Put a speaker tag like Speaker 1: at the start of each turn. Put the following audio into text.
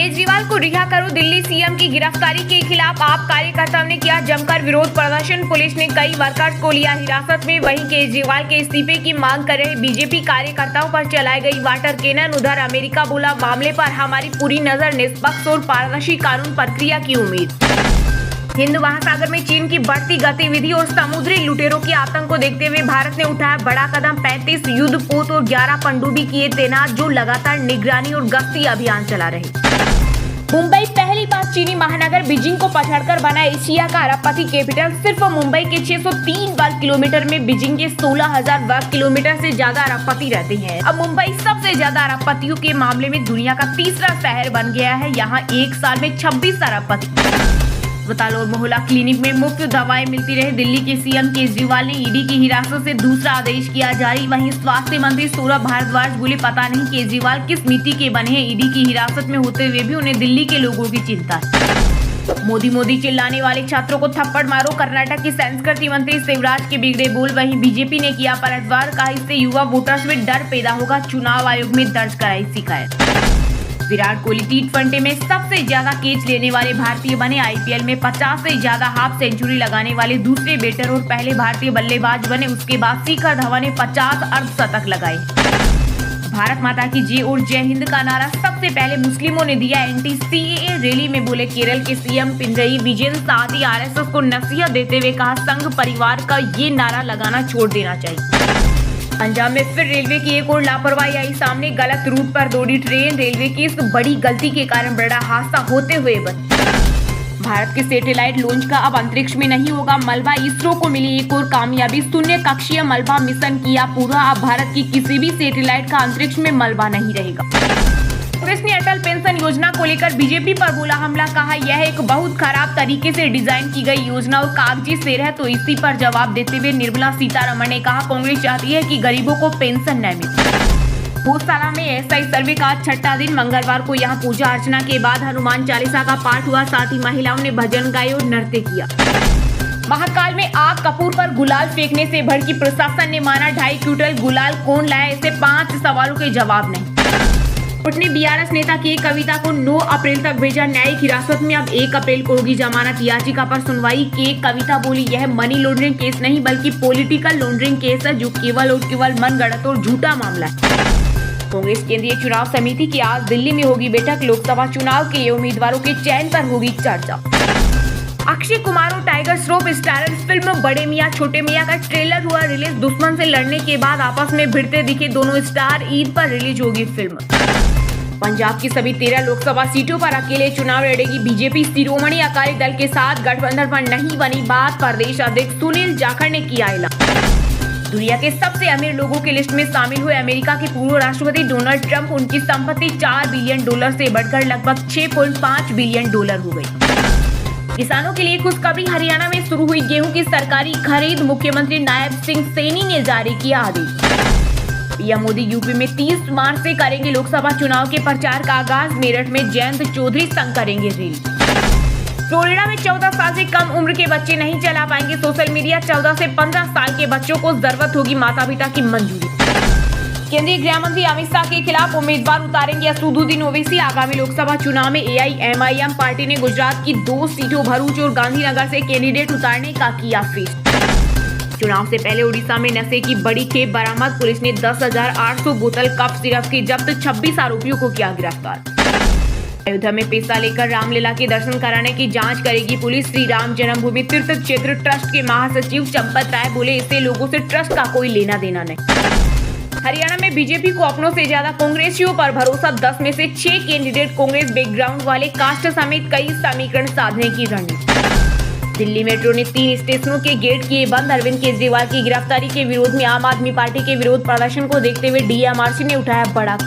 Speaker 1: केजरीवाल को रिहा करो। दिल्ली सीएम की गिरफ्तारी के खिलाफ आप कार्यकर्ताओं ने किया जमकर विरोध प्रदर्शन। पुलिस ने कई वर्कर्स को लिया हिरासत में। वहीं केजरीवाल के इस्तीफे की मांग कर रहे बीजेपी कार्यकर्ताओं पर चलाई गई वाटर कैनन। उधर अमेरिका बोला, मामले पर हमारी पूरी नजर, निष्पक्ष और पारदर्शी कानून प्रक्रिया की उम्मीद। हिंद महासागर में चीन की बढ़ती गतिविधि और समुद्री लुटेरों के आतंक को देखते हुए भारत ने उठाया बड़ा कदम। 35 युद्धपोत और 11 पनडुब्बी किए तैनात, जो लगातार निगरानी और गश्ती अभियान चला रहे। मुंबई पहली बार चीनी महानगर बीजिंग को पछाड़कर बना एशिया का अरबपति कैपिटल। सिर्फ मुंबई के 603 वर्ग किलोमीटर में बीजिंग के 16,000 वर्ग किलोमीटर से ज्यादा अरबपति रहते हैं। अब मुंबई सबसे ज्यादा अरबपतियों के मामले में दुनिया का तीसरा शहर बन गया है। यहाँ एक साल में 26 अरबपति। अस्पताल और मोहल्ला क्लिनिक में मुफ्त दवाएं मिलती रहे। दिल्ली के सीएम केजरीवाल ने ईडी की हिरासत से दूसरा आदेश किया जारी। वहीं स्वास्थ्य मंत्री सौरभ भारद्वाज बोले, पता नहीं केजरीवाल किस मिट्टी के बने हैं। ईडी की हिरासत में होते हुए भी उन्हें दिल्ली के लोगों की चिंता है। मोदी मोदी चिल्लाने वाले छात्रों को थप्पड़ मारो। कर्नाटक की संस्कृति मंत्री शिवराज के बिगड़े बोल। वहीं बीजेपी ने किया पलटवार, कहा इससे युवा वोटर्स में डर पैदा होगा। चुनाव आयोग में दर्ज कराई शिकायत। विराट कोहली टी20 में सबसे ज्यादा कैच लेने वाले भारतीय बने। आईपीएल में 50 से ज्यादा हाफ सेंचुरी लगाने वाले दूसरे बैटर और पहले भारतीय बल्लेबाज बने। उसके बाद शिखर धवन ने 50 अर्धशतक लगाए। भारत माता की जय और जय हिंद का नारा सबसे पहले मुस्लिमों ने दिया। एंटी सीएए रैली में बोले केरल के सीएम पिनरई विजयन। साथ ही आरएसएस को नसीहत देते हुए कहा, संघ परिवार का ये नारा लगाना छोड़ देना चाहिए। पंजाब में फिर रेलवे की एक और लापरवाही आई सामने। गलत रूट पर दौड़ी ट्रेन। रेलवे की इस बड़ी गलती के कारण बड़ा हादसा होते हुए भारत के सैटेलाइट लॉन्च का अब अंतरिक्ष में नहीं होगा मलबा। इसरो को मिली एक और कामयाबी, शून्य कक्षीय मलबा मिशन किया पूरा। अब भारत की किसी भी सैटेलाइट का अंतरिक्ष में मलबा नहीं रहेगा। कांग्रेस ने अटल पेंशन योजना को लेकर बीजेपी पर बोला हमला। कहा यह एक बहुत खराब तरीके से डिजाइन की गई योजना और कागजी शेर है। तो इसी पर जवाब देते हुए निर्मला सीतारमण ने कहा, कांग्रेस चाहती है कि गरीबों को पेंशन न मिले। भोजशाला में एसआई सर्वे का छठा दिन मंगलवार को यहाँ पूजा अर्चना के बाद हनुमान चालीसा का पाठ हुआ। साथ ही महिलाओं ने भजन गाए और नृत्य किया। महाकाल में आग कपूर पर गुलाल फेंकने से भड़की प्रशासन ने माना 2.5 क्विंटल गुलाल कौन लाया, ऐसे 5 सवालों के जवाब नहीं। कोर्ट ने बीआरएस नेता की कविता को 9 अप्रैल तक भेजा न्यायिक हिरासत में। अब 1 अप्रैल को होगी जमानत। याचिका पर सुनवाई के कविता बोली, यह मनी लॉन्ड्रिंग केस नहीं बल्कि पॉलिटिकल लॉन्ड्रिंग केस है, जो केवल और केवल मनगढ़ंत और झूठा मामला है। कांग्रेस केंद्रीय चुनाव समिति की आज दिल्ली में होगी बैठक। लोकसभा चुनाव के उम्मीदवारों के चयन पर होगी चर्चा। अक्षय कुमार और टाइगर श्रॉफ स्टारर फिल्म बड़े मियां छोटे मियां का ट्रेलर हुआ रिलीज। दुश्मन से लड़ने के बाद आपस में भिड़ते दिखे दोनों स्टार। ईद पर रिलीज होगी फिल्म। पंजाब की सभी 13 लोकसभा सीटों पर अकेले चुनाव लड़ेगी बीजेपी। शिरोमणि अकाली दल के साथ गठबंधन पर नहीं बनी बात। प्रदेश अध्यक्ष सुनील जाखड़ ने किया ऐलान। दुनिया के सबसे अमीर लोगों की लिस्ट में शामिल हुए अमेरिका के पूर्व राष्ट्रपति डोनाल्ड ट्रंप। उनकी संपत्ति $4 बिलियन से बढ़कर लगभग $6.5 बिलियन हो गई। किसानों के लिए खुशखबरी, हरियाणा में शुरू हुई गेहूं की सरकारी खरीद। मुख्यमंत्री नायब सिंह सैनी ने जारी किया आदेश। पीएम मोदी यूपी में 30 मार्च से करेंगे लोकसभा चुनाव के प्रचार का आगाज। मेरठ में जयंत चौधरी संग करेंगे रैली। फ्लोरिडा में 14 साल से कम उम्र के बच्चे नहीं चला पाएंगे सोशल मीडिया। 14 से 15 साल के बच्चों को जरूरत होगी माता पिता की मंजूरी। केंद्रीय गृह मंत्री अमित शाह के खिलाफ उम्मीदवार उतारेंगे असदुद्दीन ओवैसी। आगामी लोकसभा चुनाव में एआईएमआईएम पार्टी ने गुजरात की 2 सीटों भरूच और गांधीनगर से कैंडिडेट उतारने का किया फैसला। चुनाव से पहले उड़ीसा में नशे की बड़ी खेप बरामद। पुलिस ने 10,800 बोतल कफ सिरप के जब्त। 26 आरोपियों को किया गिरफ्तार। अयोध्या में पैसा लेकर रामलीला के दर्शन कराने की जांच करेगी पुलिस। श्री राम जन्मभूमि तीर्थ क्षेत्र ट्रस्ट के महासचिव चंपत राय बोले, इससे लोगों से ट्रस्ट का कोई लेना देना नहीं। हरियाणा में बीजेपी को अपनों से ज्यादा कांग्रेसियों पर भरोसा। 10 में से 6 कैंडिडेट कांग्रेस बैकग्राउंड वाले। कास्ट समेत कई समीकरण साधने की रणनीति। दिल्ली मेट्रो ने 3 स्टेशनों के गेट किए बंद। अरविंद केजरीवाल की गिरफ्तारी के विरोध में आम आदमी पार्टी के विरोध प्रदर्शन को देखते हुए डीएमआरसी ने उठाया बड़ा